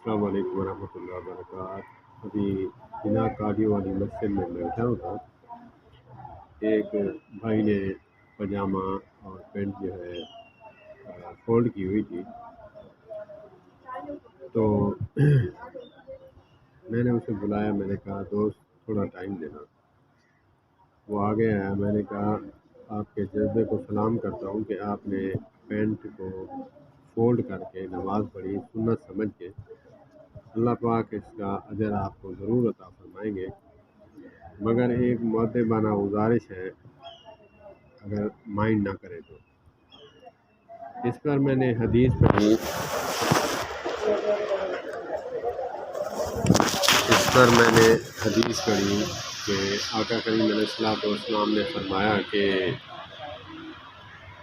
السلام علیکم ورحمۃ اللہ وبرکاتہ۔ ابھی بنا کاڈیو والی مسجد میں بیٹھا ہوں تھا، ایک بھائی نے پاجامہ اور پینٹ جو ہے فولڈ کی ہوئی تھی، تو میں نے اسے بلایا، میں نے کہا دوست تھوڑا ٹائم دینا۔ وہ آگے آیا، میں نے کہا آپ کے جذبے کو سلام کرتا ہوں کہ آپ نے پینٹ کو فولڈ کر کے نماز پڑھی سنت سمجھ کے، اللہ پاک اس کا اجر آپ کو ضرور عطا فرمائیں گے، مگر ایک مؤدبانہ گزارش ہے، اگر مائنڈ نہ کرے تو۔ اس پر میں نے حدیث پڑھی کہ آقا کریم علیہ الصلوۃ والسلام نے فرمایا کہ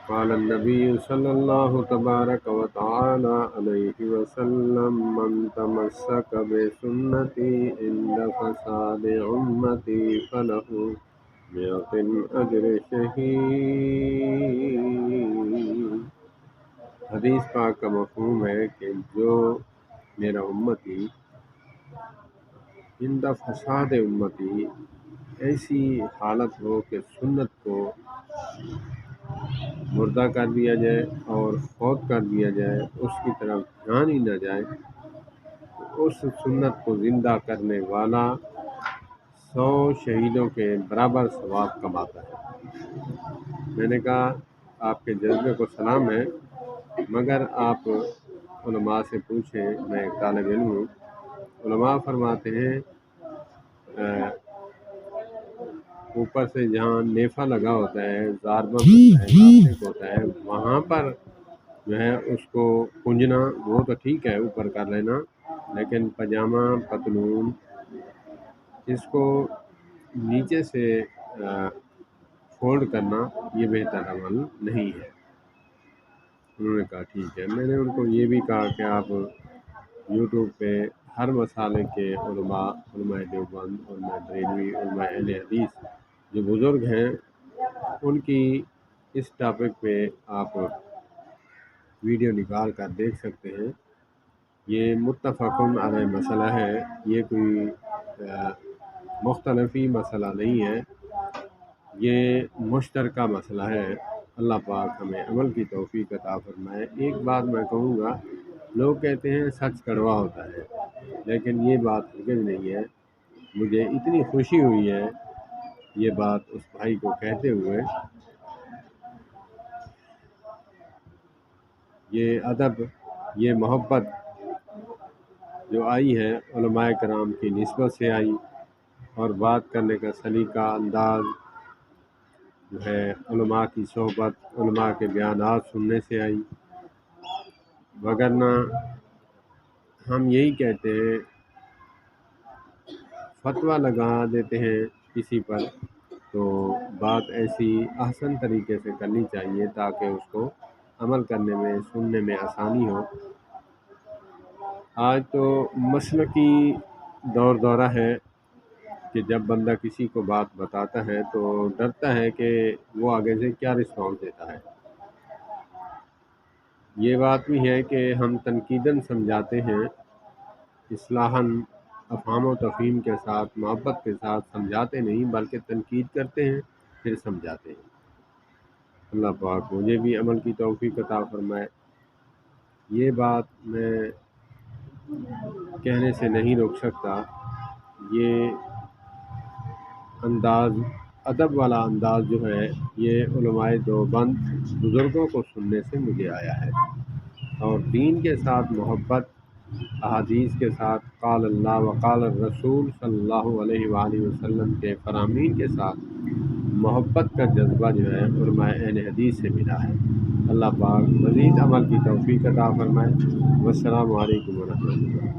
قال النبی صلی اللہ تبارک و تعالی علیہ وسلم من تمسک بسنتی عند فساد امتی فلہ مئۃ اجر شہید۔ حدیث پاک کا مفہوم ہے کہ جو میرا امتی عند فساد امتی، ایسی حالت ہو کہ سنت کو مردہ کر دیا جائے اور فوت کر دیا جائے، اس کی طرف دھیان ہی نہ جائے، تو اس سنت کو زندہ کرنے والا 100 شہیدوں کے برابر ثواب کماتا ہے۔ میں نے کہا آپ کے جذبے کو سلام ہے، مگر آپ علماء سے پوچھیں، میں ایک طالب علم ہوں۔ علماء فرماتے ہیں اوپر سے جہاں نیفا لگا ہوتا ہے، ضاربہ ہوتا ہے، لاسٹک ہوتا ہے، وہاں پر جو ہے اس کو کنجنا وہ تو ٹھیک ہے، اوپر کر لینا، لیکن پاجامہ پتلون اس کو نیچے سے فولڈ کرنا یہ بہتر عمل نہیں ہے۔ انہوں نے کہا ٹھیک ہے۔ میں نے ان کو یہ بھی کہا کہ آپ یوٹیوب پہ ہر مسالے کے علماء دیوبند، علماء بریلوی، علماء اہل حدیث جو بزرگ ہیں، ان کی اس ٹاپک پہ آپ ویڈیو نکال کر دیکھ سکتے ہیں۔ یہ متفق علیہ مسئلہ ہے، یہ کوئی مختلفی مسئلہ نہیں ہے، یہ مشترکہ مسئلہ ہے۔ اللہ پاک ہمیں عمل کی توفیق عطا فرمائے۔ ایک بات میں کہوں گا، لوگ کہتے ہیں سچ کڑوا ہوتا ہے، لیکن یہ بات ہرگز نہیں ہے۔ مجھے اتنی خوشی ہوئی ہے یہ بات اس بھائی کو کہتے ہوئے۔ یہ ادب، یہ محبت جو آئی ہے علماء کرام کی نسبت سے آئی، اور بات کرنے کا سلیقہ، انداز جو ہے علماء کی صحبت، علماء کے بیانات سننے سے آئی، وگرنہ ہم یہی کہتے ہیں، فتویٰ لگا دیتے ہیں کسی پر، تو بات ایسی احسن طریقے سے کرنی چاہیے تاکہ اس کو عمل کرنے میں، سننے میں آسانی ہو۔ آج تو مسلکی دورہ ہے کہ جب بندہ کسی کو بات بتاتا ہے تو ڈرتا ہے کہ وہ آگے سے کیا رسپانس دیتا ہے۔ یہ بات بھی ہے کہ ہم تنقیداً سمجھاتے ہیں، اصلاحاً افہام و تفہیم کے ساتھ، محبت کے ساتھ سمجھاتے نہیں، بلکہ تنقید کرتے ہیں پھر سمجھاتے ہیں۔ اللہ پاک مجھے بھی عمل کی توفیق عطا فرمائے۔ یہ بات میں کہنے سے نہیں روک سکتا، یہ انداز، ادب والا انداز جو ہے، یہ علماء دیوبند بزرگوں کو سننے سے مجھے آیا ہے، اور دین کے ساتھ محبت، احادیث کے ساتھ قال اللہ وقال الرسول صلی اللہ علیہ وآلہ وسلم کے فرامین کے ساتھ محبت کا جذبہ جو ہے علماء اہل حدیث سے ملا ہے۔ اللہ پاک مزید عمل کی توفیق عطا فرمائے۔ والسلام علیکم ورحمۃ اللہ۔